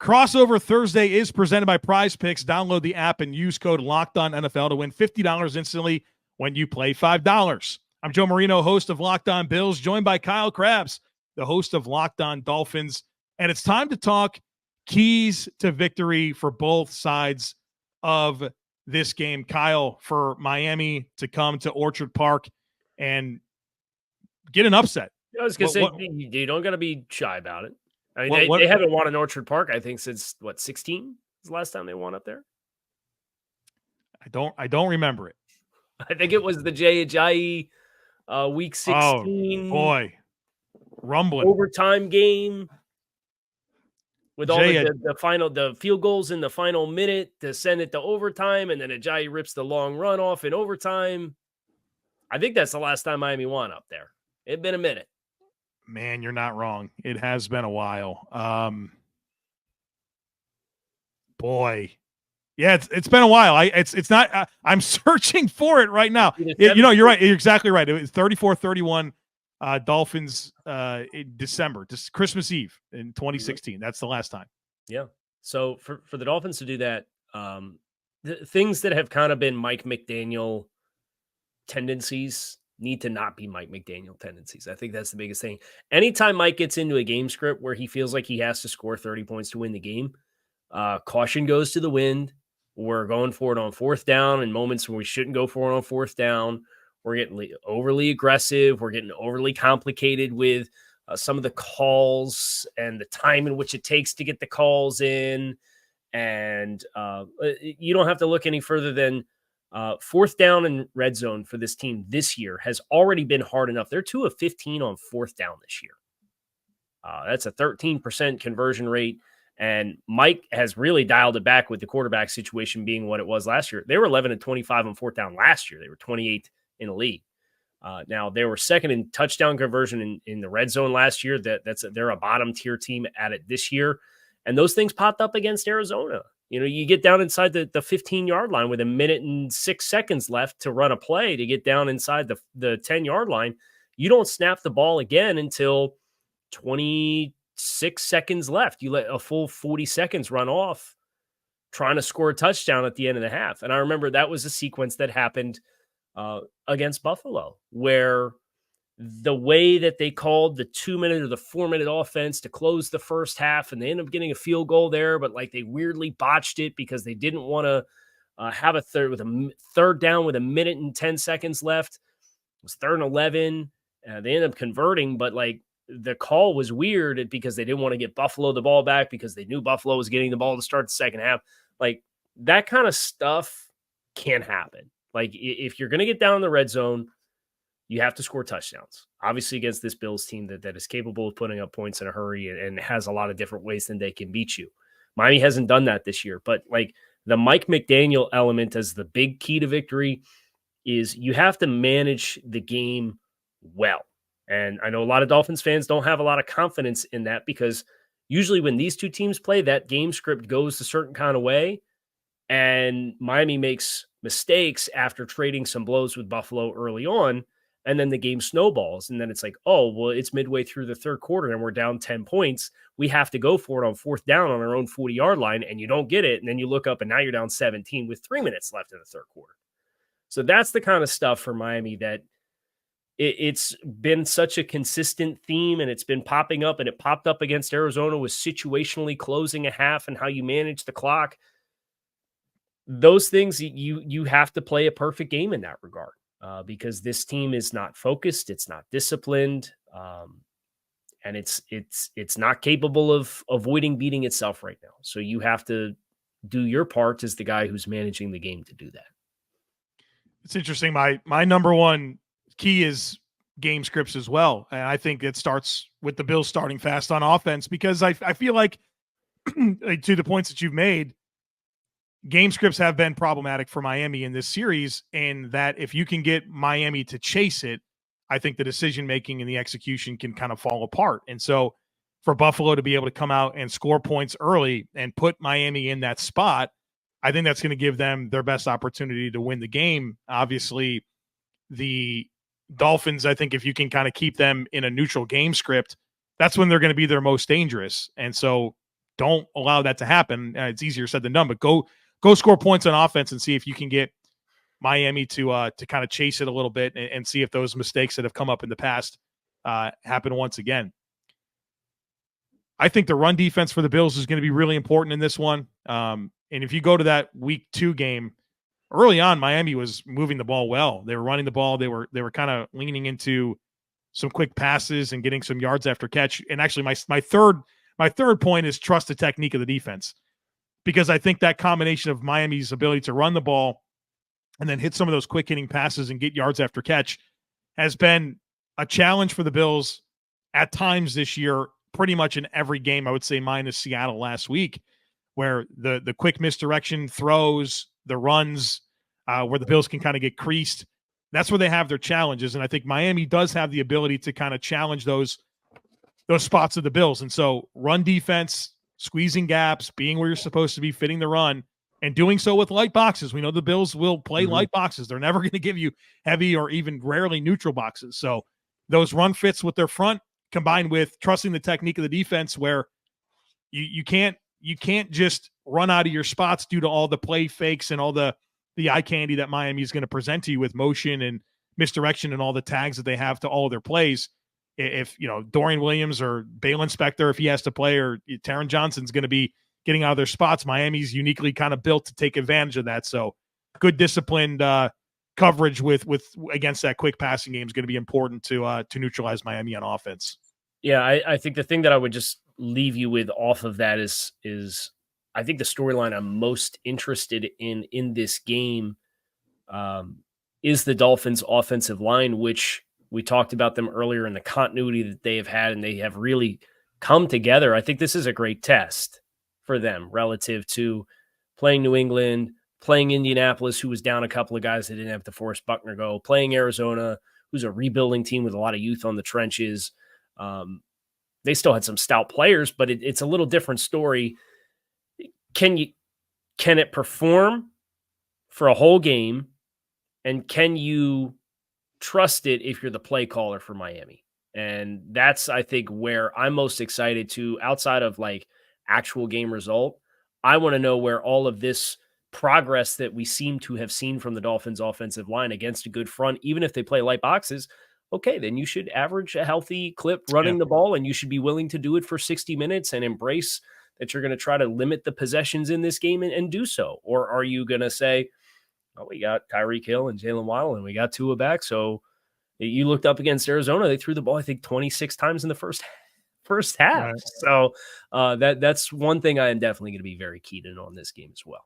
Crossover Thursday is presented by PrizePicks. Download the app and use code LOCKEDONNFL to win $50 instantly when you play $5. I'm Joe Marino, host of Locked On Bills, joined by Kyle Krabs, the host of Locked On Dolphins. And it's time to talk keys to victory for both sides of this game. Kyle, for Miami to come to Orchard Park and get an upset. I was going to say, you don't got to be shy about it. I mean, they haven't won in Orchard Park, I think, since, 16 was the last time they won up there? I don't remember it. I think it was the Ajayi week 16. Oh, boy. Rumbling. Overtime game with all the field goals in the final minute to send it to overtime, and then Ajayi rips the long run off in overtime. I think that's the last time Miami won up there. It'd been a minute. Man, you're not wrong. It has been a while. Boy. Yeah, it's been a while. It's not I'm searching for it right now. You're right. You're exactly right. It was 34-31 Dolphins in December, just Christmas Eve in 2016. That's the last time. Yeah. So for the Dolphins to do that, the things that have kind of been Mike McDaniel tendencies need to not be Mike McDaniel tendencies. I think that's the biggest thing. Anytime Mike gets into a game script where he feels like he has to score 30 points to win the game, caution goes to the wind. We're going for it on fourth down in moments when we shouldn't go for it on fourth down. We're getting overly aggressive. We're getting overly complicated with some of the calls and the time in which it takes to get the calls in. And you don't have to look any further than fourth down and red zone for this team this year has already been hard enough. They're 2 of 15 on fourth down this year. That's a 13% conversion rate. And Mike has really dialed it back with the quarterback situation being what it was last year. They were 11 and 25 on fourth down last year. They were 28 in the league. Now they were second in touchdown conversion in the red zone last year. They're a bottom tier team at it this year. And those things popped up against Arizona. You get down inside the 15-yard line with 1 minute and 6 seconds left to run a play to get down inside the 10-yard line. You don't snap the ball again until 26 seconds left. You let a full 40 seconds run off trying to score a touchdown at the end of the half. And I remember that was a sequence that happened against Buffalo, where the way that they called the 2-minute or the 4-minute offense to close the first half, and they ended up getting a field goal there, but they weirdly botched it because they didn't want to have a third down with 1 minute and 10 seconds left. It was 3rd and 11. They ended up converting, but the call was weird because they didn't want to get Buffalo the ball back because they knew Buffalo was getting the ball to start the second half. That kind of stuff can happen. If you're going to get down in the red zone, you have to score touchdowns. Obviously, against this Bills team that is capable of putting up points in a hurry and has a lot of different ways than they can beat you. Miami hasn't done that this year, but the Mike McDaniel element as the big key to victory is you have to manage the game well. And I know a lot of Dolphins fans don't have a lot of confidence in that because usually when these two teams play, that game script goes a certain kind of way. And Miami makes mistakes after trading some blows with Buffalo early on. And then the game snowballs. And then it's it's midway through the third quarter and we're down 10 points. We have to go for it on fourth down on our own 40-yard line. And you don't get it. And then you look up and now you're down 17 with 3 minutes left in the third quarter. So that's the kind of stuff for Miami that it's been such a consistent theme, and it's been popping up, and it popped up against Arizona with situationally closing a half and how you manage the clock. Those things, you have to play a perfect game in that regard because this team is not focused, it's not disciplined, and it's not capable of avoiding beating itself right now. So you have to do your part as the guy who's managing the game to do that. It's interesting. My number one key is game scripts as well. And I think it starts with the Bills starting fast on offense because I feel like to the points that you've made, game scripts have been problematic for Miami in this series, and that if you can get Miami to chase it, I think the decision-making and the execution can kind of fall apart. And so for Buffalo to be able to come out and score points early and put Miami in that spot, I think that's going to give them their best opportunity to win the game. Obviously, the Dolphins, I think if you can kind of keep them in a neutral game script, that's when they're going to be their most dangerous. And so don't allow that to happen. It's easier said than done, but go score points on offense and see if you can get Miami to kind of chase it a little bit and see if those mistakes that have come up in the past happen once again. I think the run defense for the Bills is going to be really important in this one. And if you go to that week 2 game, early on, Miami was moving the ball well. They were running the ball. They were kind of leaning into some quick passes and getting some yards after catch. And actually, my third point is trust the technique of the defense, because I think that combination of Miami's ability to run the ball and then hit some of those quick hitting passes and get yards after catch has been a challenge for the Bills at times this year, pretty much in every game, I would say, minus Seattle last week, where the quick misdirection throws, the runs, where the Bills can kind of get creased. That's where they have their challenges. And I think Miami does have the ability to kind of challenge those spots of the Bills. And so run defense, squeezing gaps, being where you're supposed to be, fitting the run, and doing so with light boxes. We know the Bills will play light boxes. They're never going to give you heavy or even rarely neutral boxes. So those run fits with their front, combined with trusting the technique of the defense, where you can't just run out of your spots due to all the play fakes and all the eye candy that Miami is going to present to you with motion and misdirection and all the tags that they have to all of their plays. If, Dorian Williams or Balin Spector, if he has to play, or Taron Johnson's going to be getting out of their spots, Miami's uniquely kind of built to take advantage of that. So good disciplined coverage with against that quick passing game is going to be important to neutralize Miami on offense. Yeah, I think the thing that I would just leave you with off of that is I think the storyline I'm most interested in this game is the Dolphins' offensive line, which we talked about them earlier in the continuity that they have had, and they have really come together. I think this is a great test for them relative to playing New England, playing Indianapolis, who was down a couple of guys that didn't have to force Buckner go, playing Arizona, who's a rebuilding team with a lot of youth on the trenches. They still had some stout players, but it's a little different story. Can it perform for a whole game? And can you trust it if you're the play caller for Miami? And that's, I think, where I'm most excited to, outside of like actual game result. I want to know where all of this progress that we seem to have seen from the Dolphins offensive line against a good front, even if they play light boxes, okay, then you should average a healthy clip running the ball, and you should be willing to do it for 60 minutes and embrace that you're going to try to limit the possessions in this game and do so. Or are you going to say, oh, we got Tyreek Hill and Jalen Waddle and we got Tua back. So you looked up against Arizona, they threw the ball, I think, 26 times in the first half. Right. So that's one thing I am definitely going to be very keyed in on this game as well.